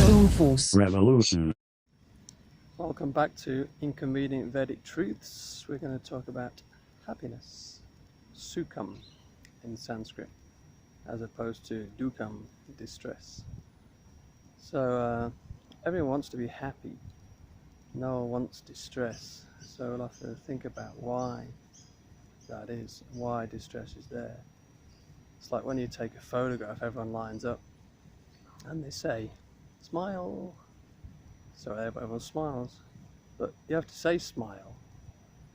own force. Revolution. Welcome back to Inconvenient Vedic Truths. We're going to talk about happiness, sukham in Sanskrit, as opposed to dukkam, distress. So everyone wants to be happy. No one wants distress. So we'll have to think about why that is, why distress is there. It's like when you take a photograph, everyone lines up and they say, smile. So everyone smiles. But you have to say smile,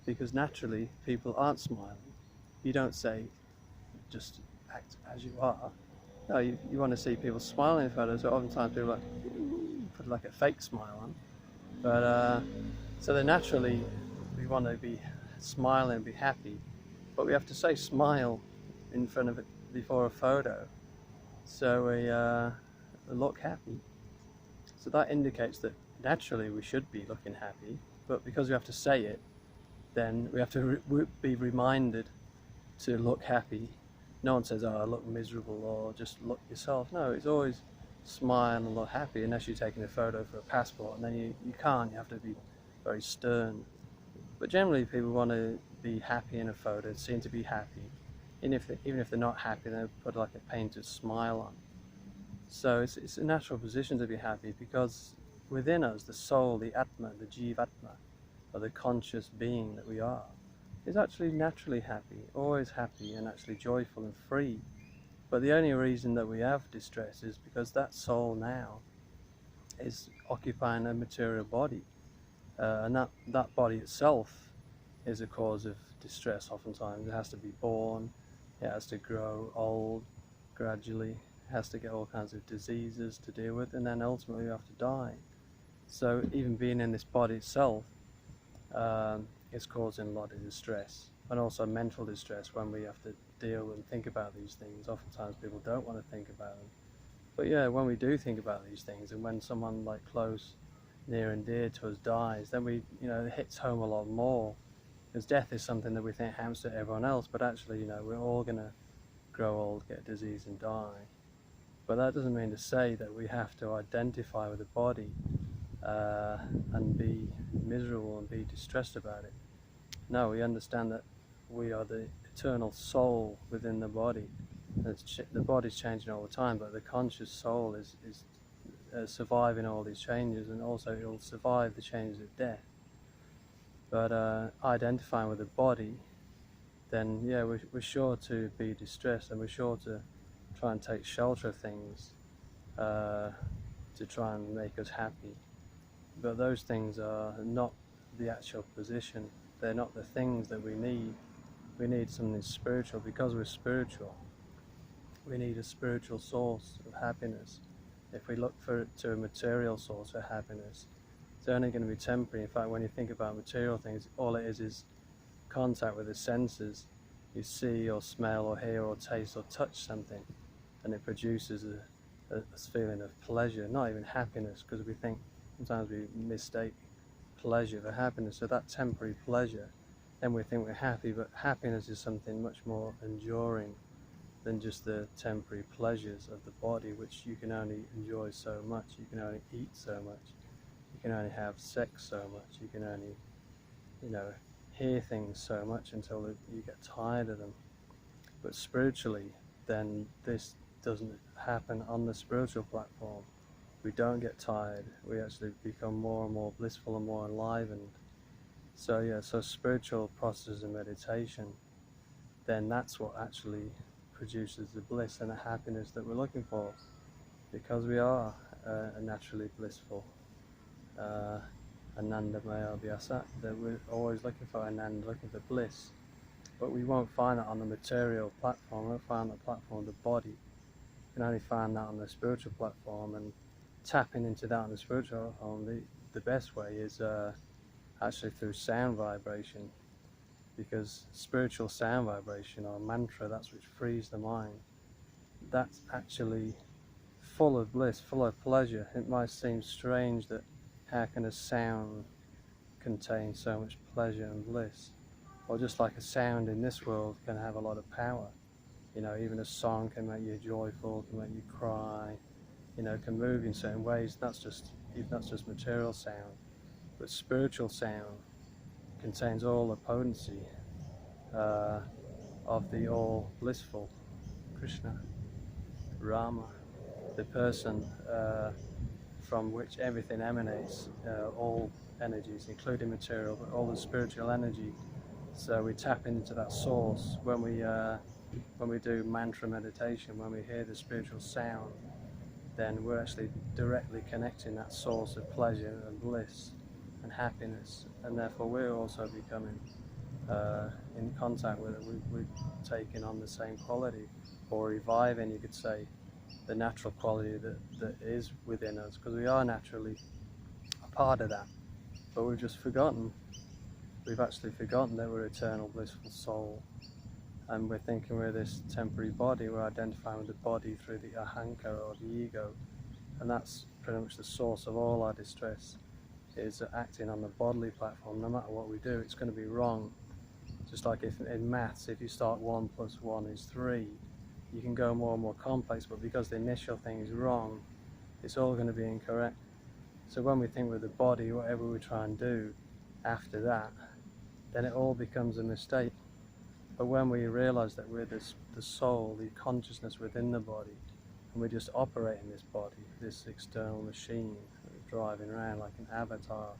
because naturally people aren't smiling. You don't say just act as you are. No, you want to see people smiling in photos, so oftentimes people put like a fake smile on. But so then naturally we want to be smiling and be happy, but we have to say smile in front of it before a photo, so we look happy. So that indicates that naturally we should be looking happy, but because we have to say it, then we have to be reminded to look happy. No one says, oh, look miserable, or just look yourself. No, it's always smile and look happy, unless you're taking a photo for a passport, and then you can't, you have to be very stern. But generally people want to be happy in a photo, seem to be happy. Even if they're not happy, they put like a painted smile on. So it's a natural position to be happy, because within us, the soul, the Atma, the Jivatma, or the conscious being that we are, is actually naturally happy, always happy and actually joyful and free. But the only reason that we have distress is because that soul now is occupying a material body, and that body itself is a cause of distress. Oftentimes it has to be born, it has to grow old gradually, has to get all kinds of diseases to deal with, and then ultimately you have to die. So even being in this body itself is causing a lot of distress, and also mental distress when we have to deal and think about these things. Oftentimes people don't want to think about them, but yeah, when we do think about these things, and when someone like close, near and dear to us dies, then it hits home a lot more, because death is something that we think happens to everyone else, but actually we're all going to grow old, get disease and die. But that doesn't mean to say that we have to identify with the body and be miserable and be distressed about it. No, we understand that we are the eternal soul within the body. The body's changing all the time, but the conscious soul is surviving all these changes, and also it will survive the changes of death. But identifying with the body, then yeah, we're sure to be distressed, and we're sure to try and take shelter of things to try and make us happy. But those things are not the actual position. They're not the things that we need. We need something spiritual. Because we're spiritual, we need a spiritual source of happiness. If we look to a material source of happiness, it's only going to be temporary. In fact, when you think about material things, all it is contact with the senses. You see or smell or hear or taste or touch something, and it produces a feeling of pleasure, not even happiness, because sometimes we mistake pleasure for happiness. So that temporary pleasure, then we think we're happy, but happiness is something much more enduring than just the temporary pleasures of the body, which you can only enjoy so much. You can only eat so much. You can only have sex so much. You can only, hear things so much until you get tired of them. But spiritually, then this doesn't happen on the spiritual platform. We don't get tired. We actually become more and more blissful and more enlivened. So spiritual processes of meditation, then that's what actually produces the bliss and the happiness that we're looking for, because we are naturally blissful. Ananda Maya Vyasa, that we're always looking for Ananda, looking for bliss. But we won't find that on the material platform. We won't find the platform of the body. We can only find that on the spiritual platform, and tapping into that on the spiritual platform, the best way is actually through sound vibration, because spiritual sound vibration or mantra, that's which frees the mind. That's actually full of bliss, full of pleasure. It might seem strange that how can a sound contain so much pleasure and bliss? Or just like a sound in this world can have a lot of power. Even a song can make you joyful, can make you cry, can move in certain ways. That's just material sound. But spiritual sound contains all the potency of the all blissful Krishna, Rama, the person from which everything emanates, all energies, including material, but all the spiritual energy. So we tap into that source when we do mantra meditation, when we hear the spiritual sound, then we're actually directly connecting that source of pleasure and bliss and happiness, and therefore we're also becoming in contact with it. We're taking on the same quality, or reviving, you could say, the natural quality that is within us, because we are naturally a part of that, but we've just forgotten. We've actually forgotten that we're eternal blissful soul, and we're thinking we're this temporary body. We're identifying with the body through the ahankara, or the ego, and that's pretty much the source of all our distress, is acting on the bodily platform. No matter what we do, it's going to be wrong. Just like if in maths, if you start 1 + 1 is 3, you can go more and more complex, but because the initial thing is wrong, it's all going to be incorrect. So when we think with the body, whatever we try and do after that, then it all becomes a mistake. But when we realize that we're the soul, the consciousness within the body, and we just operate in this body, this external machine that we're driving around like an avatar,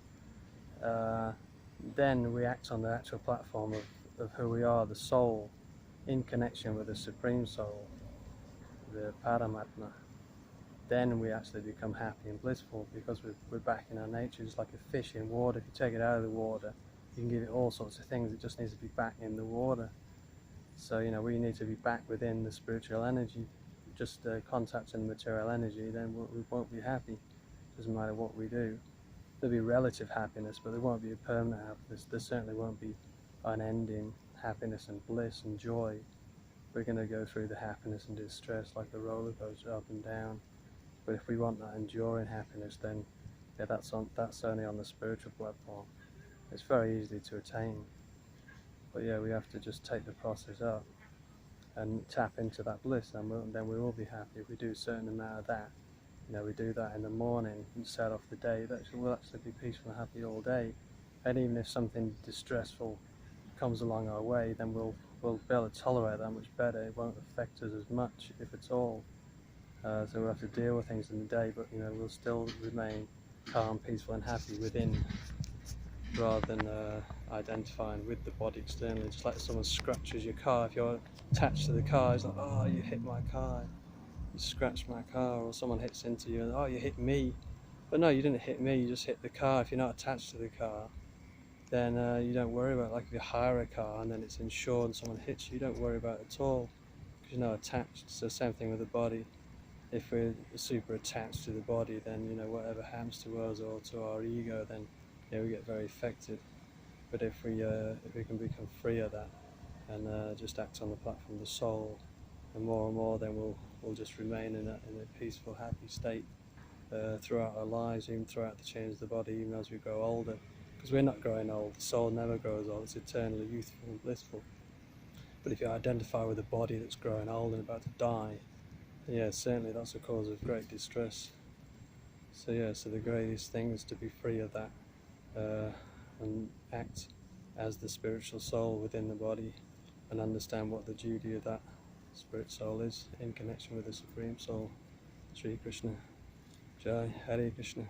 then we act on the actual platform of who we are, the soul, in connection with the Supreme Soul, the Paramatma. Then we actually become happy and blissful, because we're back in our nature. Just like a fish in water, if you take it out of the water, you can give it all sorts of things, it just needs to be back in the water. So we need to be back within the spiritual energy. Just contacting the material energy, then we won't be happy. Doesn't matter what we do. There'll be relative happiness, but there won't be a permanent happiness. There certainly won't be unending happiness and bliss and joy. We're going to go through the happiness and distress like a roller coaster, up and down. But if we want that enduring happiness, then that's only on the spiritual platform. It's very easy to attain. But we have to just take the process up and tap into that bliss, and then we will be happy. If we do a certain amount of that, we do that in the morning and set off the day, we'll actually be peaceful and happy all day. And even if something distressful comes along our way, then we'll be able to tolerate that much better. It won't affect us as much, if at all. So we'll have to deal with things in the day, but we'll still remain calm, peaceful and happy within, rather than identifying with the body externally. Just like someone scratches your car, if you're attached to the car, it's like, oh, you hit my car, you scratched my car. Or someone hits into you and, oh, you hit me. But no, you didn't hit me, you just hit the car. If you're not attached to the car, then you don't worry about it. Like if you hire a car and then it's insured and someone hits you, you don't worry about it at all, because you're not attached. So same thing with the body. If we're super attached to the body, then whatever happens to us or to our ego, then we get very affected. But if we can become free of that and just act on the platform of the soul, and more, then we'll just remain in a peaceful, happy state throughout our lives, even throughout the change of the body, even as we grow older. Because we're not growing old, the soul never grows old, it's eternally youthful and blissful. But if you identify with a body that's growing old and about to die, certainly that's a cause of great distress. So the greatest thing is to be free of that and act as the spiritual soul within the body, and understand what the duty of that spirit soul is in connection with the Supreme Soul. Sri Krishna. Jai Hare Krishna.